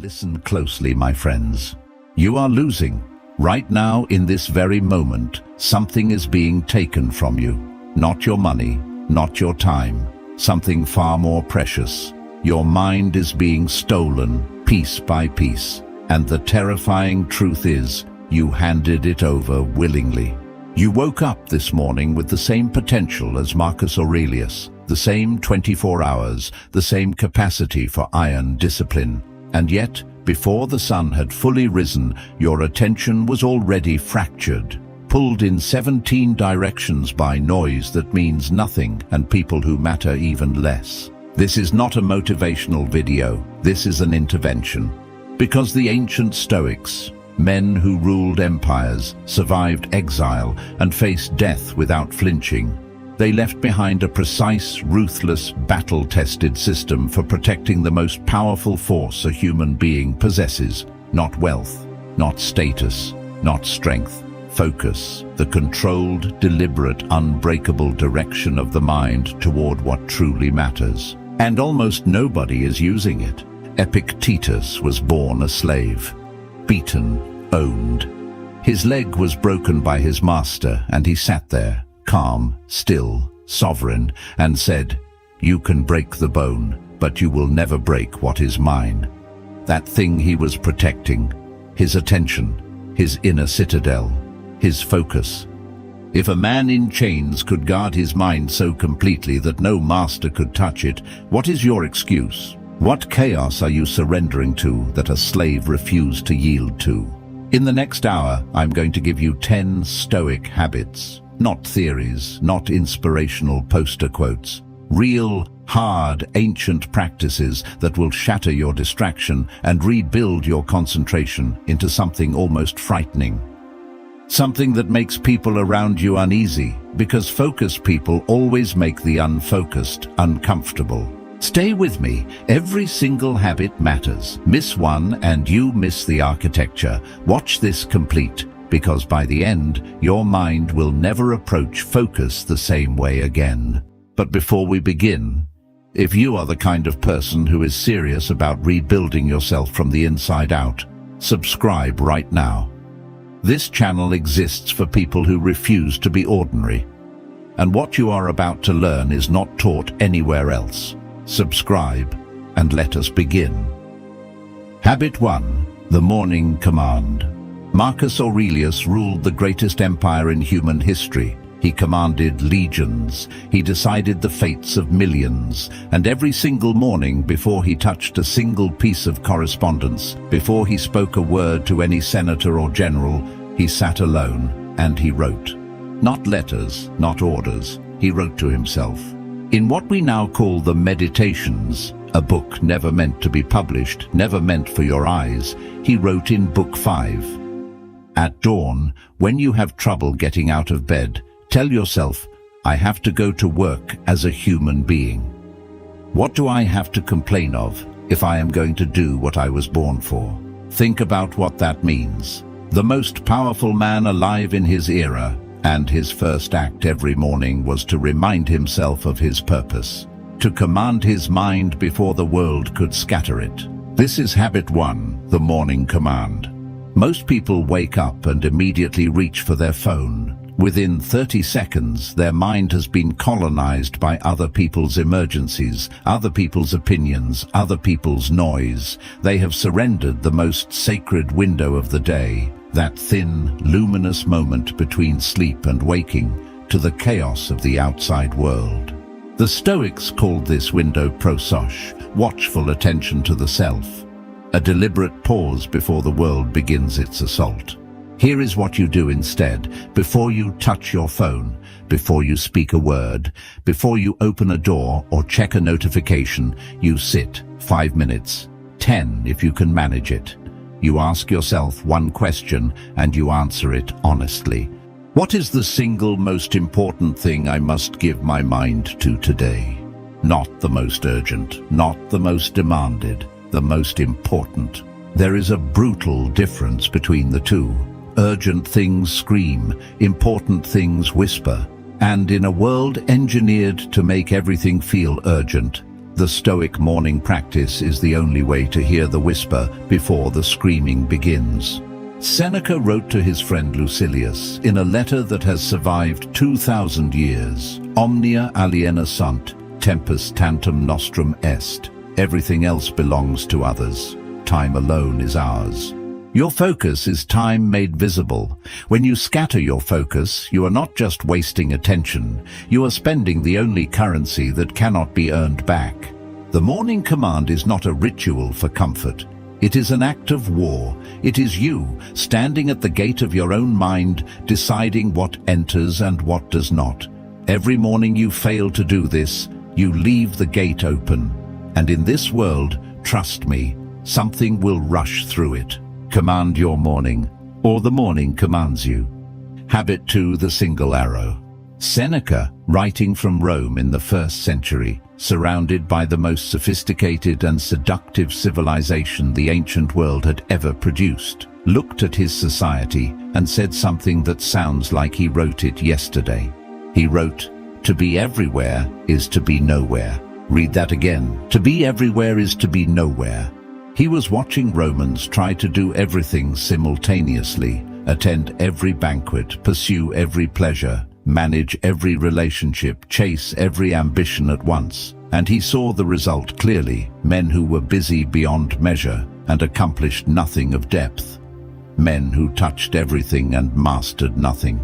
Listen closely, my friends. You are losing. Right now, in this very moment, something is being taken from you. Not your money, not your time. Something far more precious. Your mind is being stolen, piece by piece. And the terrifying truth is, you handed it over willingly. You woke up this morning with the same potential as Marcus Aurelius, the same 24 hours, the same capacity for iron discipline. And yet, before the sun had fully risen, your attention was already fractured, pulled in 17 directions by noise that means nothing and people who matter even less. This is not a motivational video, this is an intervention. Because the ancient Stoics, men who ruled empires, survived exile, and faced death without flinching, they left behind a precise, ruthless, battle-tested system for protecting the most powerful force a human being possesses. Not wealth, not status, not strength. Focus, the controlled, deliberate, unbreakable direction of the mind toward what truly matters. And almost nobody is using it. Epictetus was born a slave, beaten, owned. His leg was broken by his master, and he sat there, calm, still, sovereign, and said, "You can break the bone, but you will never break what is mine." That thing he was protecting, his attention, his inner citadel, his focus. If a man in chains could guard his mind so completely that no master could touch it, what is your excuse? What chaos are you surrendering to that a slave refused to yield to? In the next hour, I'm going to give you 10 Stoic habits. Not theories, not inspirational poster quotes. Real, hard, ancient practices that will shatter your distraction and rebuild your concentration into something almost frightening. Something that makes people around you uneasy, because focused people always make the unfocused uncomfortable. Stay with me. Every single habit matters. Miss one and you miss the architecture. Watch this complete, because by the end, your mind will never approach focus the same way again. But before we begin, if you are the kind of person who is serious about rebuilding yourself from the inside out, subscribe right now. This channel exists for people who refuse to be ordinary. And what you are about to learn is not taught anywhere else. Subscribe and let us begin. Habit 1. The Morning Command. Marcus Aurelius ruled the greatest empire in human history. He commanded legions, he decided the fates of millions, and every single morning before he touched a single piece of correspondence, before he spoke a word to any senator or general, he sat alone and he wrote. Not letters, not orders, he wrote to himself. In what we now call the Meditations, a book never meant to be published, never meant for your eyes, he wrote in Book 5. At dawn, when you have trouble getting out of bed, tell yourself, I have to go to work as a human being. What do I have to complain of if I am going to do what I was born for? Think about what that means. The most powerful man alive in his era, and his first act every morning was to remind himself of his purpose, to command his mind before the world could scatter it. This is habit 1, the morning command. Most people wake up and immediately reach for their phone. Within 30 seconds, their mind has been colonized by other people's emergencies, other people's opinions, other people's noise. They have surrendered the most sacred window of the day, that thin, luminous moment between sleep and waking, to the chaos of the outside world. The Stoics called this window prosos, watchful attention to the self, a deliberate pause before the world begins its assault. Here is what you do instead. Before you touch your phone, before you speak a word, before you open a door or check a notification, you sit 5 minutes, 10 if you can manage it. You ask yourself one question and you answer it honestly. What is the single most important thing I must give my mind to today? Not the most urgent, not the most demanded, the most important. There is a brutal difference between the two. Urgent things scream, important things whisper. And in a world engineered to make everything feel urgent, The Stoic morning practice is the only way to hear the whisper before the screaming begins. Seneca wrote to his friend Lucilius in a letter that has survived 2,000 years, Omnia aliena sunt, tempus tantum nostrum est. Everything else belongs to others. Time alone is ours. Your focus is time made visible. When you scatter your focus, you are not just wasting attention, you are spending the only currency that cannot be earned back. The morning command is not a ritual for comfort. It is an act of war. It is you, standing at the gate of your own mind, deciding what enters and what does not. Every morning you fail to do this, you leave the gate open. And in this world, trust me, something will rush through it. Command your morning, or the morning commands you. Habit 2, the single arrow. Seneca, writing from Rome in the 1st century, surrounded by the most sophisticated and seductive civilization the ancient world had ever produced, looked at his society and said something that sounds like he wrote it yesterday. He wrote, "To be everywhere is to be nowhere." Read that again. To be everywhere is to be nowhere. He was watching Romans try to do everything simultaneously, attend every banquet, pursue every pleasure, manage every relationship, chase every ambition at once. And he saw the result clearly: men who were busy beyond measure and accomplished nothing of depth. Men who touched everything and mastered nothing.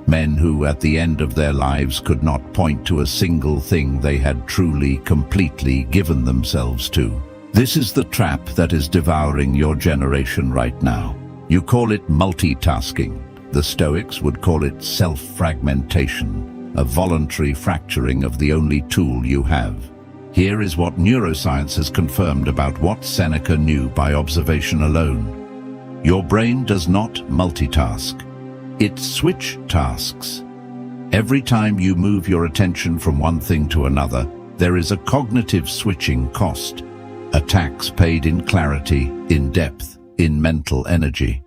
Men who at the end of their lives could not point to a single thing they had truly, completely given themselves to. This is the trap that is devouring your generation right now. You call it multitasking. The Stoics would call it self-fragmentation, a voluntary fracturing of the only tool you have. Here is what neuroscience has confirmed about what Seneca knew by observation alone. Your brain does not multitask. It switch tasks. Every time you move your attention from one thing to another, there is a cognitive switching cost. A tax paid in clarity, in depth, in mental energy.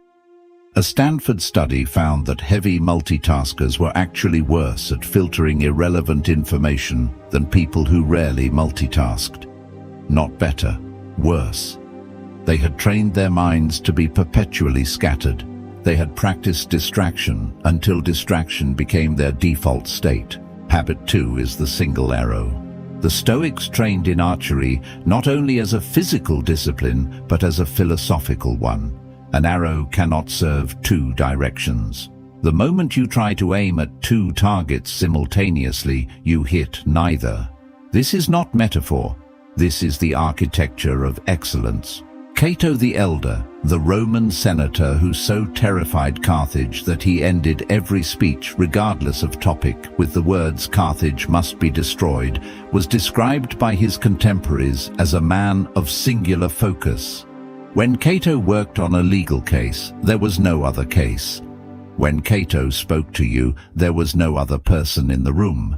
A Stanford study found that heavy multitaskers were actually worse at filtering irrelevant information than people who rarely multitasked. Not better, worse. They had trained their minds to be perpetually scattered. They had practiced distraction until distraction became their default state. Habit 2 is the single arrow. The Stoics trained in archery not only as a physical discipline, but as a philosophical one. An arrow cannot serve two directions. The moment you try to aim at two targets simultaneously, you hit neither. This is not metaphor. This is the architecture of excellence. Cato the Elder, the Roman senator who so terrified Carthage that he ended every speech, regardless of topic, with the words "Carthage must be destroyed," was described by his contemporaries as a man of singular focus. When Cato worked on a legal case, there was no other case. When Cato spoke to you, there was no other person in the room.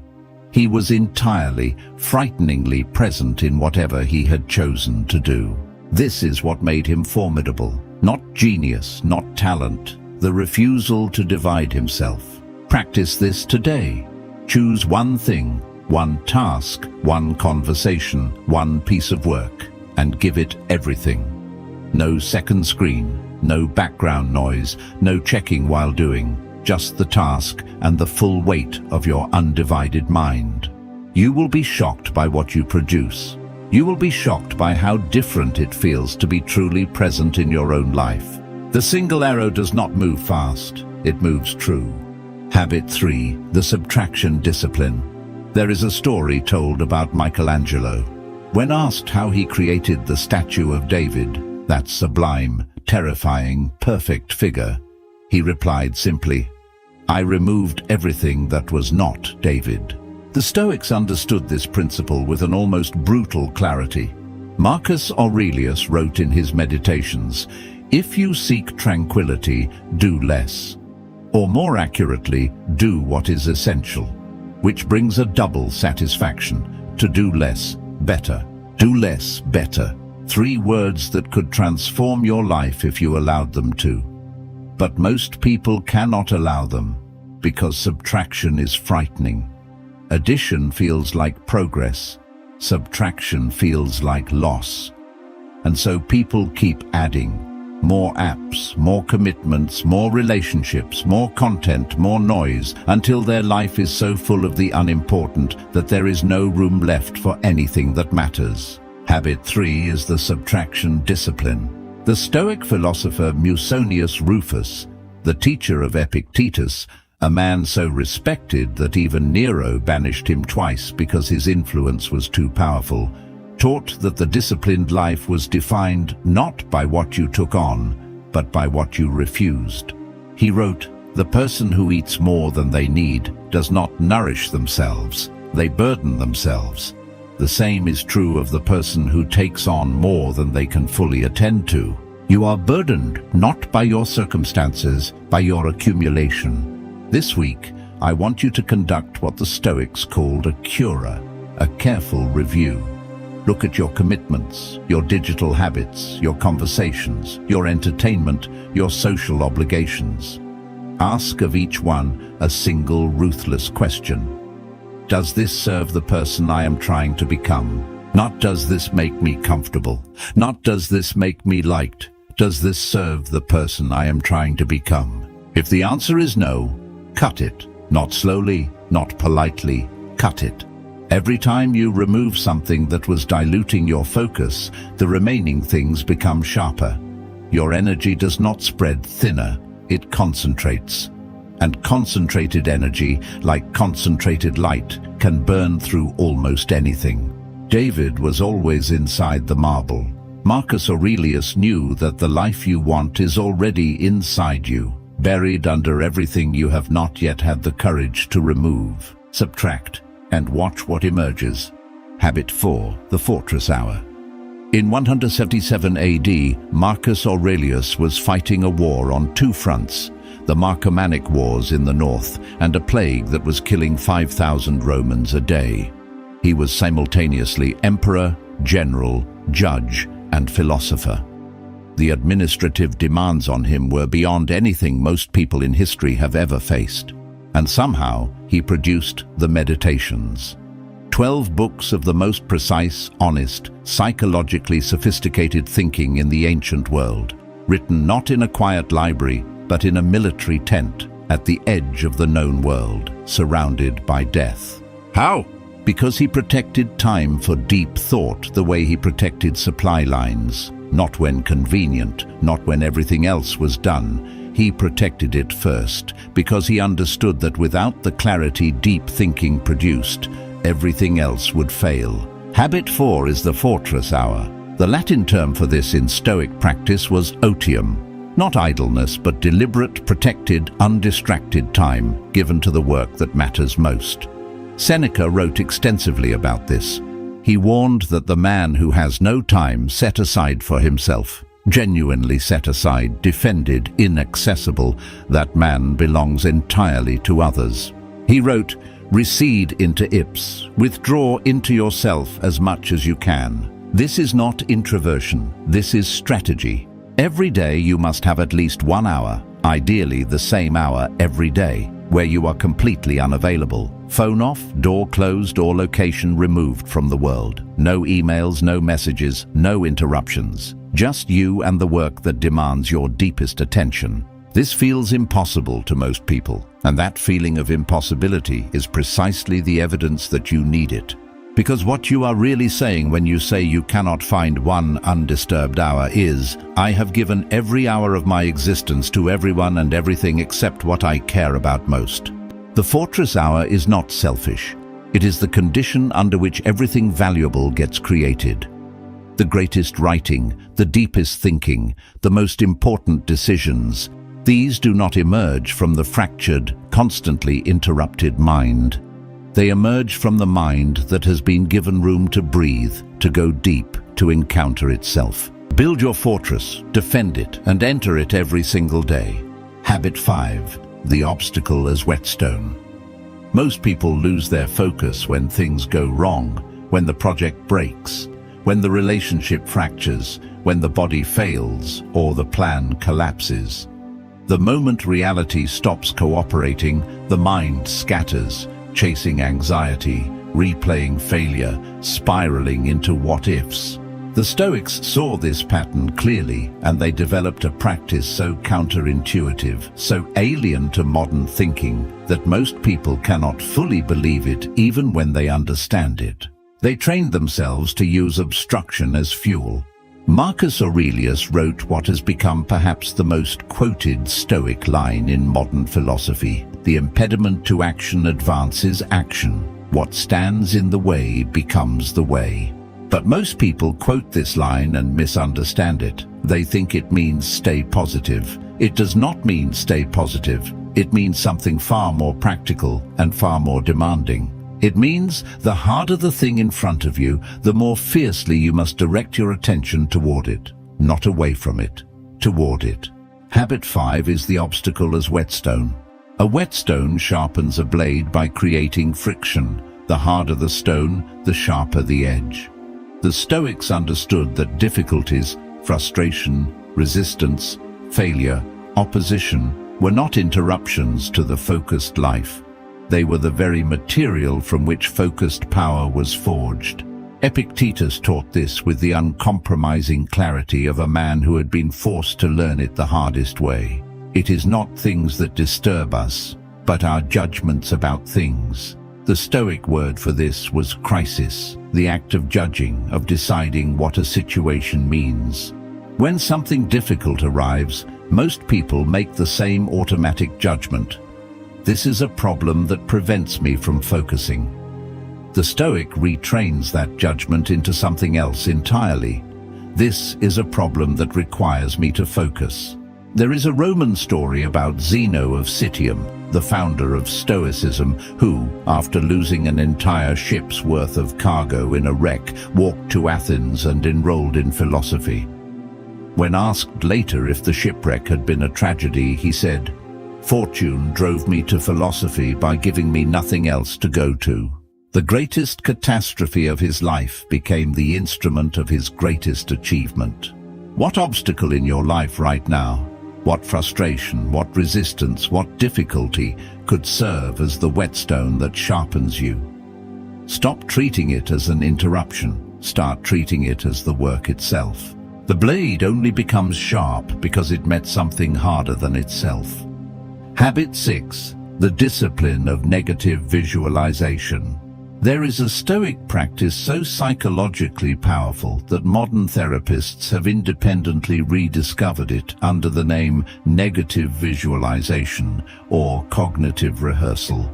He was entirely, frighteningly present in whatever he had chosen to do. This is what made him formidable. Not genius, not talent, the refusal to divide himself. Practice this today. Choose one thing, one task, one conversation, one piece of work, and give it everything. No second screen, no background noise, no checking while doing, just the task and the full weight of your undivided mind. You will be shocked by what you produce. You will be shocked by how different it feels to be truly present in your own life. The single arrow does not move fast, it moves true. Habit 3, the subtraction discipline. There is a story told about Michelangelo. When asked how he created the statue of David, that sublime, terrifying, perfect figure, he replied simply, "I removed everything that was not David." The Stoics understood this principle with an almost brutal clarity. Marcus Aurelius wrote in his Meditations, "If you seek tranquility, do less." Or more accurately, do what is essential, which brings a double satisfaction: to do less, better. Do less, better. 3 words that could transform your life if you allowed them to. But most people cannot allow them, because subtraction is frightening. Addition feels like progress. subtraction feels like loss. And so people keep adding. More apps, more commitments, more relationships, more content, more noise, until their life is so full of the unimportant that there is no room left for anything that matters. Habit 3 is the subtraction discipline. The Stoic philosopher Musonius Rufus, the teacher of Epictetus, a man so respected that even Nero banished him twice because his influence was too powerful, taught that the disciplined life was defined not by what you took on, but by what you refused. He wrote, "The person who eats more than they need does not nourish themselves, they burden themselves. The same is true of the person who takes on more than they can fully attend to. You are burdened not by your circumstances, by your accumulation." This week, I want you to conduct what the Stoics called a cura, a careful review. Look at your commitments, your digital habits, your conversations, your entertainment, your social obligations. Ask of each one a single ruthless question. Does this serve the person I am trying to become? Not does this make me comfortable? Not does this make me liked? Does this serve the person I am trying to become? If the answer is no, cut it. Not slowly, not politely, cut it. Every time you remove something that was diluting your focus, the remaining things become sharper. Your energy does not spread thinner, it concentrates. And concentrated energy, like concentrated light, can burn through almost anything. David was always inside the marble. Marcus Aurelius knew that the life you want is already inside you, buried under everything you have not yet had the courage to remove. Subtract, and watch what emerges. Habit 4, the fortress hour. In 177 AD, Marcus Aurelius was fighting a war on two fronts, the Marcomannic Wars in the north and a plague that was killing 5,000 Romans a day. He was simultaneously emperor, general, judge, and philosopher. The administrative demands on him were beyond anything most people in history have ever faced. And somehow he produced the Meditations. 12 books of the most precise, honest, psychologically sophisticated thinking in the ancient world, written not in a quiet library, but in a military tent at the edge of the known world, surrounded by death. How? Because he protected time for deep thought the way he protected supply lines, not when convenient, not when everything else was done. He protected it first, because he understood that without the clarity deep thinking produced, everything else would fail. Habit 4 is the fortress hour. The Latin term for this in Stoic practice was otium, not idleness, but deliberate, protected, undistracted time given to the work that matters most. Seneca wrote extensively about this. He warned that the man who has no time set aside for himself, genuinely set aside, defended, inaccessible, that man belongs entirely to others. He wrote, "Recede into ips, withdraw into yourself as much as you can. This is not introversion, this is strategy. Every day you must have at least 1 hour, ideally the same hour every day, where you are completely unavailable. Phone off, door closed, or location removed from the world. No emails, no messages, no interruptions. Just you and the work that demands your deepest attention." This feels impossible to most people, and that feeling of impossibility is precisely the evidence that you need it. Because what you are really saying when you say you cannot find one undisturbed hour is, "I have given every hour of my existence to everyone and everything except what I care about most." The fortress hour is not selfish. It is the condition under which everything valuable gets created. The greatest writing, the deepest thinking, the most important decisions, these do not emerge from the fractured, constantly interrupted mind. They emerge from the mind that has been given room to breathe, to go deep, to encounter itself. Build your fortress, defend it, and enter it every single day. Habit 5, the obstacle as whetstone. Most people lose their focus when things go wrong, when the project breaks, when the relationship fractures, when the body fails, or the plan collapses. The moment reality stops cooperating, the mind scatters, chasing anxiety, replaying failure, spiraling into what-ifs. The Stoics saw this pattern clearly, and they developed a practice so counterintuitive, so alien to modern thinking, that most people cannot fully believe it even when they understand it. They trained themselves to use obstruction as fuel. Marcus Aurelius wrote what has become perhaps the most quoted Stoic line in modern philosophy: "The impediment to action advances action. What stands in the way becomes the way." But most people quote this line and misunderstand it. They think it means stay positive. It does not mean stay positive. It means something far more practical and far more demanding. It means the harder the thing in front of you, the more fiercely you must direct your attention toward it, not away from it, toward it. Habit 5 is the obstacle as whetstone. A whetstone sharpens a blade by creating friction. The harder the stone, the sharper the edge. The Stoics understood that difficulties, frustration, resistance, failure, opposition were not interruptions to the focused life. They were the very material from which focused power was forged. Epictetus taught this with the uncompromising clarity of a man who had been forced to learn it the hardest way. It is not things that disturb us, but our judgments about things. The Stoic word for this was crisis, the act of judging, of deciding what a situation means. When something difficult arrives, most people make the same automatic judgment. This is a problem that prevents me from focusing. The Stoic retrains that judgment into something else entirely. This is a problem that requires me to focus. There is a Roman story about Zeno of Citium, the founder of Stoicism, who, after losing an entire ship's worth of cargo in a wreck, walked to Athens and enrolled in philosophy. When asked later if the shipwreck had been a tragedy, he said, "Fortune drove me to philosophy by giving me nothing else to go to." The greatest catastrophe of his life became the instrument of his greatest achievement. What obstacle in your life right now? What frustration, what resistance, what difficulty could serve as the whetstone that sharpens you? Stop treating it as an interruption. Start treating it as the work itself. The blade only becomes sharp because it met something harder than itself. Habit 6. The discipline of negative visualization. There is a Stoic practice so psychologically powerful that modern therapists have independently rediscovered it under the name negative visualization or cognitive rehearsal.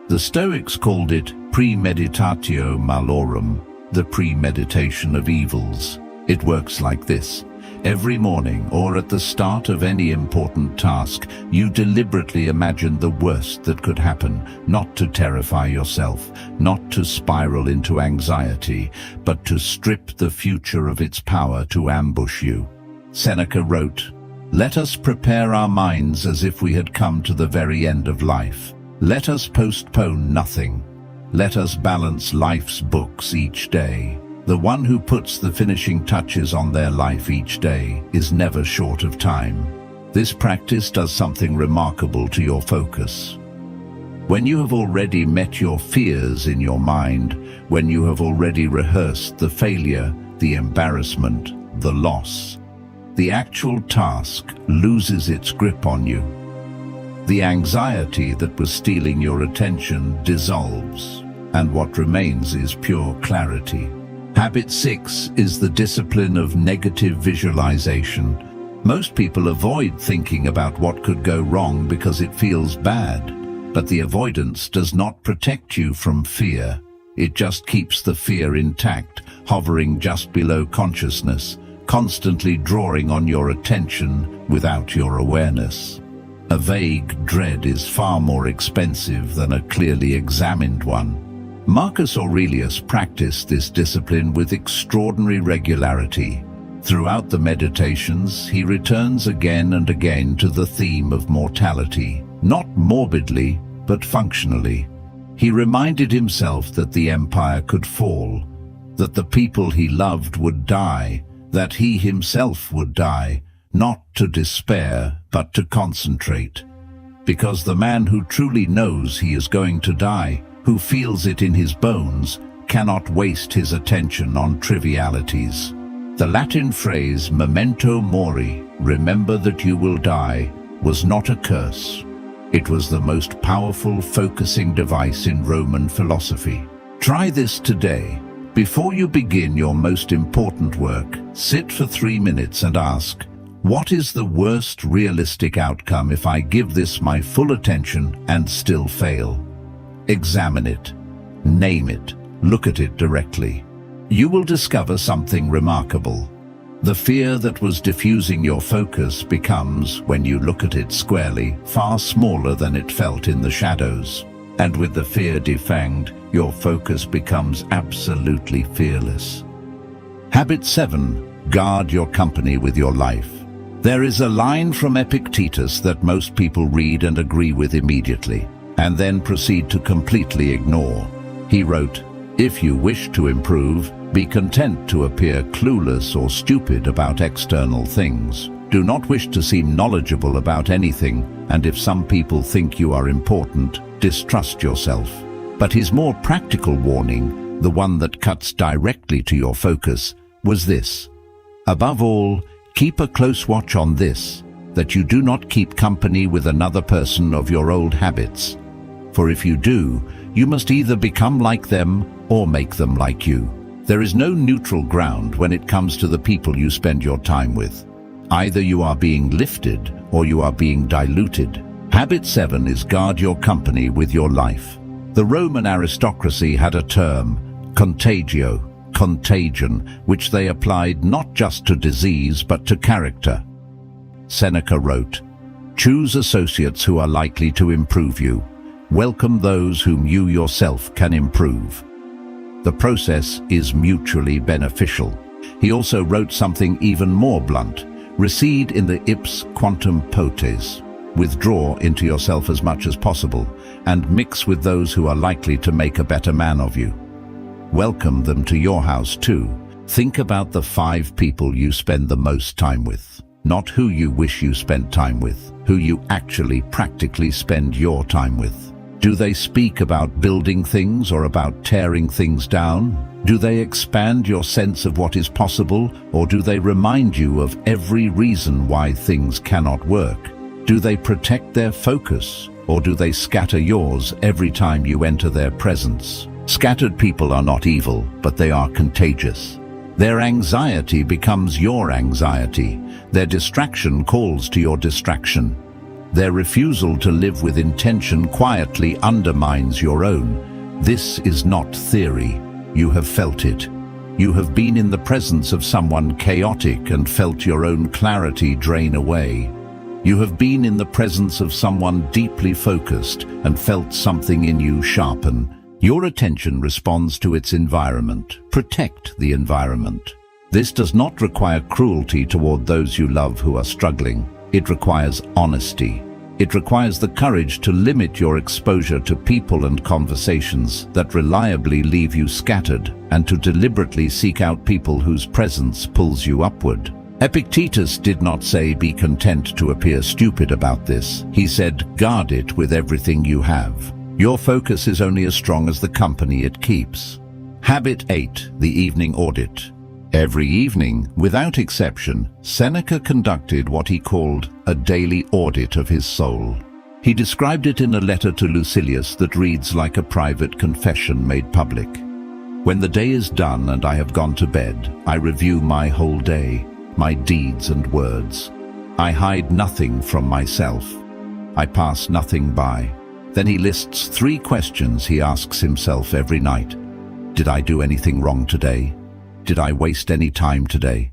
The Stoics called it premeditatio malorum, the premeditation of evils. It works like this. Every morning or at the start of any important task, you deliberately imagine the worst that could happen, not to terrify yourself, not to spiral into anxiety, but to strip the future of its power to ambush you. Seneca wrote, "Let us prepare our minds as if we had come to the very end of life. Let us postpone nothing. Let us balance life's books each day." The one who puts the finishing touches on their life each day is never short of time. This practice does something remarkable to your focus. When you have already met your fears in your mind, when you have already rehearsed the failure, the embarrassment, the loss, the actual task loses its grip on you. The anxiety that was stealing your attention dissolves, and what remains is pure clarity. Habit 6 is the discipline of negative visualization. Most people avoid thinking about what could go wrong because it feels bad, but the avoidance does not protect you from fear. It just keeps the fear intact, hovering just below consciousness, constantly drawing on your attention without your awareness. A vague dread is far more expensive than a clearly examined one. Marcus Aurelius practiced this discipline with extraordinary regularity. Throughout the meditations, he returns again and again to the theme of mortality, not morbidly, but functionally. He reminded himself that the empire could fall, that the people he loved would die, that he himself would die, not to despair, but to concentrate. Because the man who truly knows he is going to die who feels it in his bones, cannot waste his attention on trivialities. The Latin phrase memento mori, remember that you will die, was not a curse. It was the most powerful focusing device in Roman philosophy. Try this today. Before you begin your most important work, sit for 3 minutes and ask, what is the worst realistic outcome if I give this my full attention and still fail? Examine it. Name it. Look at it directly. You will discover something remarkable. The fear that was diffusing your focus becomes, when you look at it squarely, far smaller than it felt in the shadows. And with the fear defanged, your focus becomes absolutely fearless. Habit 7. Guard your company with your life. There is a line from Epictetus that most people read and agree with immediately, and then proceed to completely ignore. He wrote, "If you wish to improve, be content to appear clueless or stupid about external things. Do not wish to seem knowledgeable about anything, and if some people think you are important, distrust yourself." But his more practical warning, the one that cuts directly to your focus, was this: above all, keep a close watch on this, that you do not keep company with another person of your old habits. For if you do, you must either become like them or make them like you. There is no neutral ground when it comes to the people you spend your time with. Either you are being lifted or you are being diluted. Habit 7 is guard your company with your life. The Roman aristocracy had a term, contagio, contagion, which they applied not just to disease but to character. Seneca wrote, "Choose associates who are likely to improve you. Welcome those whom you yourself can improve." The process is mutually beneficial. He also wrote something even more blunt: recede in the ips quantum potes. Withdraw into yourself as much as possible, and mix with those who are likely to make a better man of you. Welcome them to your house too. Think about the 5 people you spend the most time with. Not who you wish you spent time with, who you actually practically spend your time with. Do they speak about building things or about tearing things down? Do they expand your sense of what is possible, or do they remind you of every reason why things cannot work? Do they protect their focus, or do they scatter yours every time you enter their presence? Scattered people are not evil, but they are contagious. Their anxiety becomes your anxiety. Their distraction calls to your distraction. Their refusal to live with intention quietly undermines your own. This is not theory. You have felt it. You have been in the presence of someone chaotic and felt your own clarity drain away. You have been in the presence of someone deeply focused and felt something in you sharpen. Your attention responds to its environment. Protect the environment. This does not require cruelty toward those you love who are struggling. It requires honesty. It requires the courage to limit your exposure to people and conversations that reliably leave you scattered, and to deliberately seek out people whose presence pulls you upward. Epictetus did not say be content to appear stupid about this. He said guard it with everything you have. Your focus is only as strong as the company it keeps. Habit 8, the evening audit. Every evening, without exception, Seneca conducted what he called a daily audit of his soul. He described it in a letter to Lucilius that reads like a private confession made public. When the day is done and I have gone to bed, I review my whole day, my deeds and words. I hide nothing from myself. I pass nothing by. Then he lists 3 questions he asks himself every night. Did I do anything wrong today? Did I waste any time today?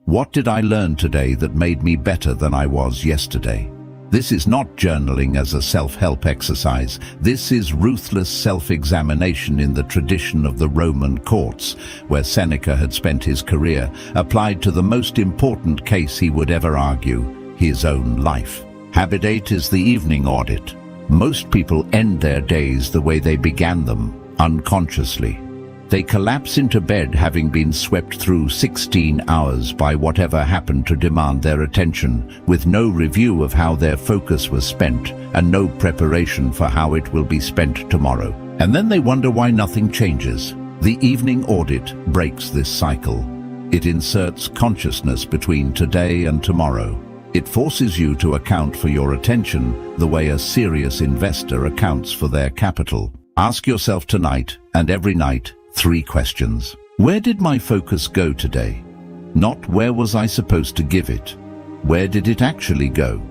What did I learn today that made me better than I was yesterday? This is not journaling as a self-help exercise. This is ruthless self-examination in the tradition of the Roman courts, where Seneca had spent his career, applied to the most important case he would ever argue, his own life. Habit 8 is the evening audit. Most people end their days the way they began them, unconsciously. They collapse into bed having been swept through 16 hours by whatever happened to demand their attention, with no review of how their focus was spent and no preparation for how it will be spent tomorrow. And then they wonder why nothing changes. The evening audit breaks this cycle. It inserts consciousness between today and tomorrow. It forces you to account for your attention the way a serious investor accounts for their capital. Ask yourself tonight and every night 3 questions. Where did my focus go today? Not where was I supposed to give it? Where did it actually go?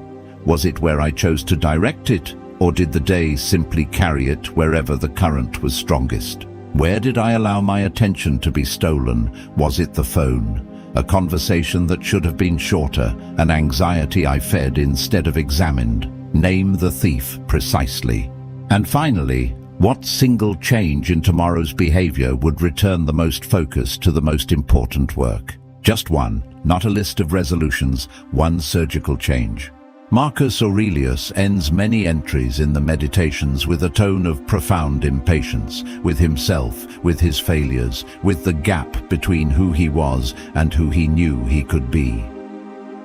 Was it where I chose to direct it, or did the day simply carry it wherever the current was strongest? Where did I allow my attention to be stolen? Was it the phone? A conversation that should have been shorter, an anxiety I fed instead of examined? Name the thief precisely. And finally, what single change in tomorrow's behavior would return the most focus to the most important work? Just one, not a list of resolutions, one surgical change. Marcus Aurelius ends many entries in the Meditations with a tone of profound impatience, with himself, with his failures, with the gap between who he was and who he knew he could be.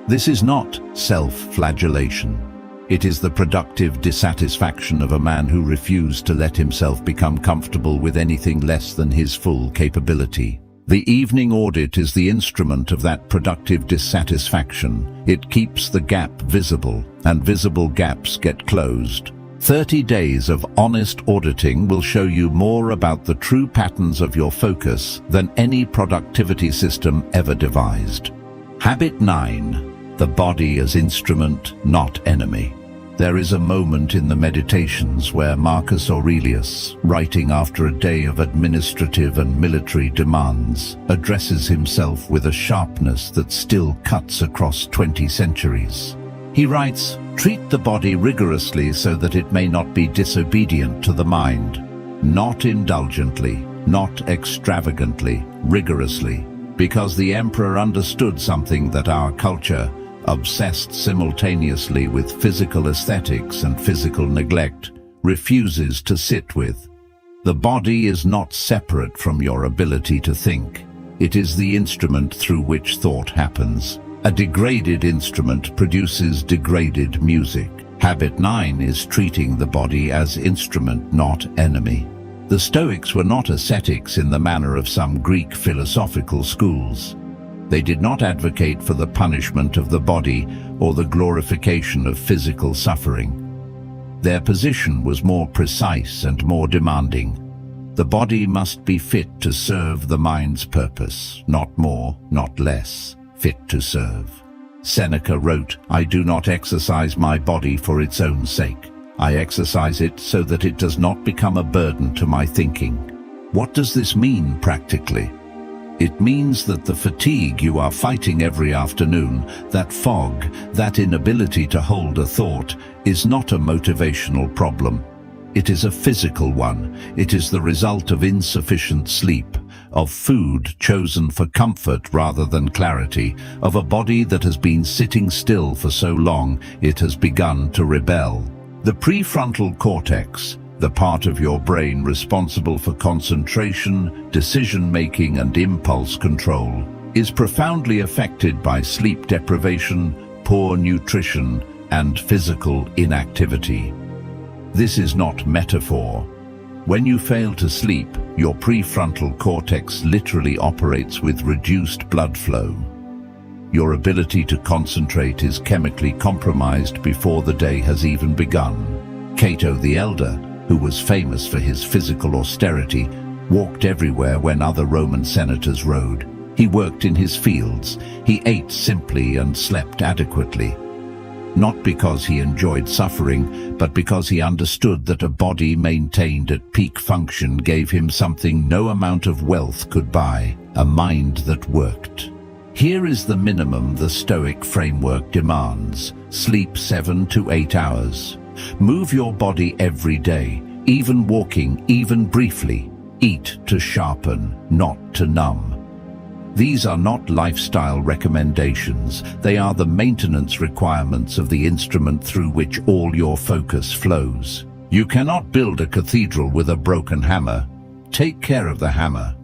This is not self-flagellation. It is the productive dissatisfaction of a man who refused to let himself become comfortable with anything less than his full capability. The evening audit is the instrument of that productive dissatisfaction. It keeps the gap visible, and visible gaps get closed. 30 days of honest auditing will show you more about the true patterns of your focus than any productivity system ever devised. Habit 9. The body as instrument, not enemy. There is a moment in the Meditations where Marcus Aurelius, writing after a day of administrative and military demands, addresses himself with a sharpness that still cuts across 20 centuries. He writes, "Treat the body rigorously so that it may not be disobedient to the mind, not indulgently, not extravagantly, rigorously, because the emperor understood something that our culture, obsessed simultaneously with physical aesthetics and physical neglect, refuses to sit with. The body is not separate from your ability to think. It is the instrument through which thought happens. A degraded instrument produces degraded music." Habit 9 is treating the body as instrument, not enemy. The Stoics were not ascetics in the manner of some Greek philosophical schools. They did not advocate for the punishment of the body or the glorification of physical suffering. Their position was more precise and more demanding. The body must be fit to serve the mind's purpose, not more, not less, fit to serve. Seneca wrote, "I do not exercise my body for its own sake. I exercise it so that it does not become a burden to my thinking." What does this mean practically? It means that the fatigue you are fighting every afternoon, that fog, that inability to hold a thought, is not a motivational problem. It is a physical one. It is the result of insufficient sleep, of food chosen for comfort rather than clarity, of a body that has been sitting still for so long it has begun to rebel. The prefrontal cortex, the part of your brain responsible for concentration, decision-making and impulse control, is profoundly affected by sleep deprivation, poor nutrition, and physical inactivity. This is not metaphor. When you fail to sleep, your prefrontal cortex literally operates with reduced blood flow. Your ability to concentrate is chemically compromised before the day has even begun. Cato the Elder, who was famous for his physical austerity, walked everywhere when other Roman senators rode. He worked in his fields. He ate simply and slept adequately. Not because he enjoyed suffering, but because he understood that a body maintained at peak function gave him something no amount of wealth could buy, a mind that worked. Here is the minimum the Stoic framework demands: sleep 7 to 8 hours. Move your body every day, even walking, even briefly. Eat to sharpen, not to numb. These are not lifestyle recommendations. They are the maintenance requirements of the instrument through which all your focus flows. You cannot build a cathedral with a broken hammer. Take care of the hammer.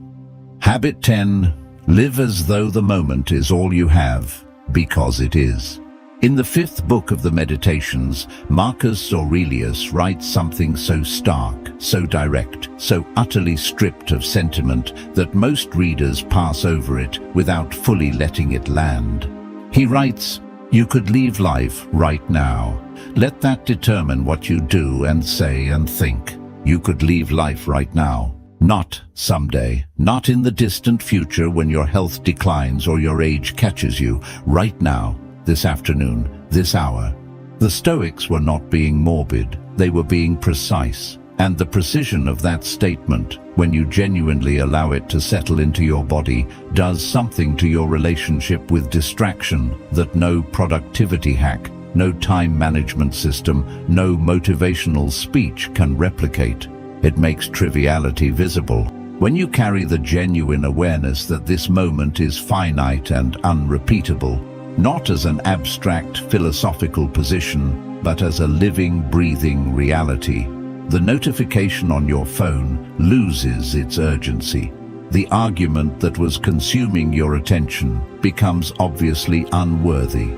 Habit 10. Live as though the moment is all you have, because it is. In the 5th book of the Meditations, Marcus Aurelius writes something so stark, so direct, so utterly stripped of sentiment that most readers pass over it without fully letting it land. He writes, "You could leave life right now. Let that determine what you do and say and think. You could leave life right now. Not someday, not in the distant future when your health declines or your age catches you. Right now, this afternoon, this hour." The Stoics were not being morbid, they were being precise. And the precision of that statement, when you genuinely allow it to settle into your body, does something to your relationship with distraction that no productivity hack, no time management system, no motivational speech can replicate. It makes triviality visible. When you carry the genuine awareness that this moment is finite and unrepeatable, not as an abstract philosophical position, but as a living, breathing reality, the notification on your phone loses its urgency. The argument that was consuming your attention becomes obviously unworthy.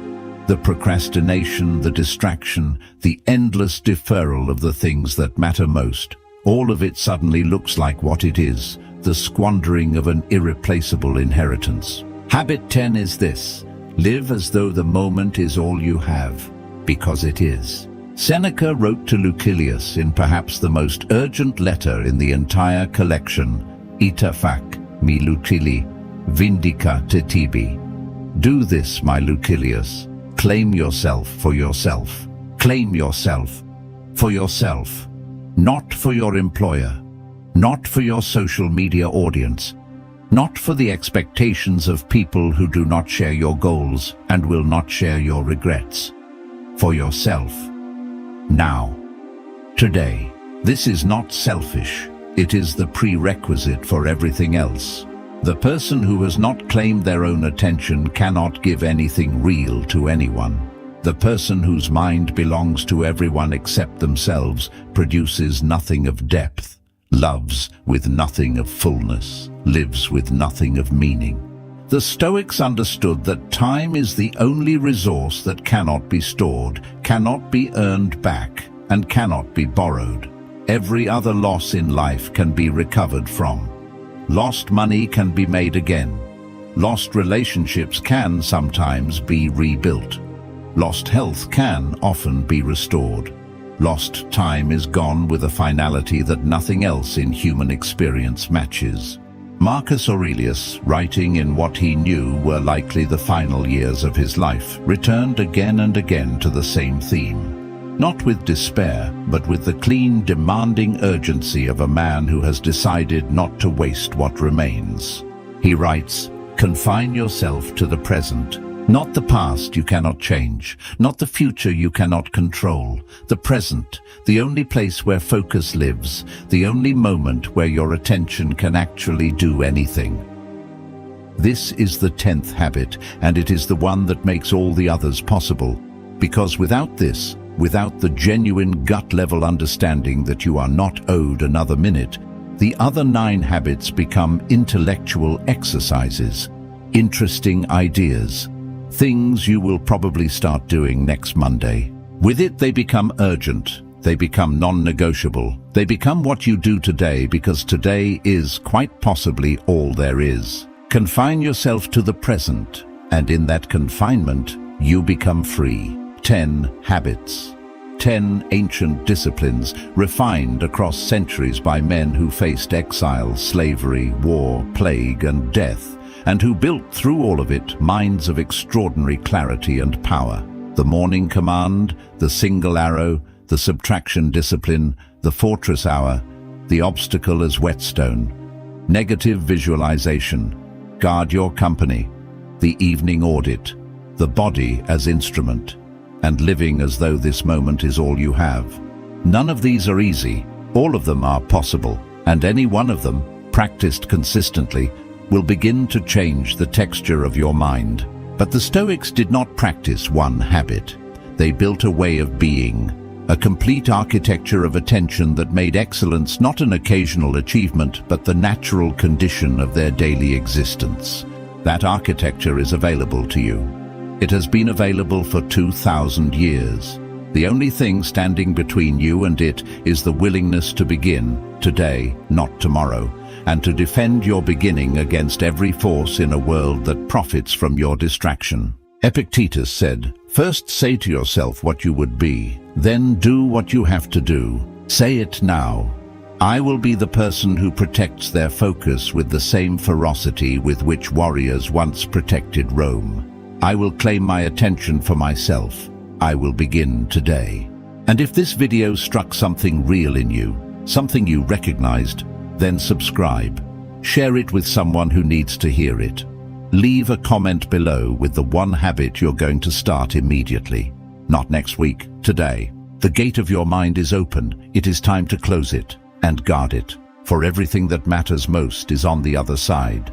The procrastination, the distraction, the endless deferral of the things that matter most, all of it suddenly looks like what it is, the squandering of an irreplaceable inheritance. Habit 10 is this: live as though the moment is all you have, because it is. Seneca wrote to Lucilius in perhaps the most urgent letter in the entire collection, Ita fac, mi Lucili, vindica te tibi. Do this, my Lucilius. Claim yourself for yourself. Claim yourself for yourself. Not for your employer, not for your social media audience, not for the expectations of people who do not share your goals and will not share your regrets. For yourself. Now. Today. This is not selfish. It is the prerequisite for everything else. The person who has not claimed their own attention cannot give anything real to anyone. The person whose mind belongs to everyone except themselves produces nothing of depth, loves with nothing of fullness, lives with nothing of meaning. The Stoics understood that time is the only resource that cannot be stored, cannot be earned back, and cannot be borrowed. Every other loss in life can be recovered from. Lost money can be made again. Lost relationships can sometimes be rebuilt. Lost health can often be restored. Lost time is gone with a finality that nothing else in human experience matches. Marcus Aurelius, writing in what he knew were likely the final years of his life, returned again and again to the same theme. Not with despair, but with the clean, demanding urgency of a man who has decided not to waste what remains. He writes, "Confine yourself to the present. Not the past you cannot change, not the future you cannot control. The present, the only place where focus lives, the only moment where your attention can actually do anything." This is the 10th habit, and it is the one that makes all the others possible. Because without this, without the genuine gut-level understanding that you are not owed another minute, the other 9 habits become intellectual exercises, interesting ideas, things you will probably start doing next Monday. With it, they become urgent, they become non-negotiable, they become what you do today because today is quite possibly all there is. Confine yourself to the present, and in that confinement, you become free. 10 habits. 10 ancient disciplines refined across centuries by men who faced exile, slavery, war, plague, and death, and who built through all of it minds of extraordinary clarity and power. The morning command, the single arrow, the subtraction discipline, the fortress hour, the obstacle as whetstone, negative visualization, guard your company, the evening audit, the body as instrument, and living as though this moment is all you have. None of these are easy. All of them are possible, and any one of them, practiced consistently, will begin to change the texture of your mind. But the Stoics did not practice one habit. They built a way of being, a complete architecture of attention that made excellence not an occasional achievement, but the natural condition of their daily existence. That architecture is available to you. It has been available for 2,000 years. The only thing standing between you and it is the willingness to begin, today, not tomorrow, and to defend your beginning against every force in a world that profits from your distraction. Epictetus said, "First say to yourself what you would be, then do what you have to do. Say it now. I will be the person who protects their focus with the same ferocity with which warriors once protected Rome. I will claim my attention for myself. I will begin today." And if this video struck something real in you, something you recognized, then subscribe. Share it with someone who needs to hear it. Leave a comment below with the one habit you're going to start immediately. Not next week, today. The gate of your mind is open. It is time to close it and guard it, for everything that matters most is on the other side.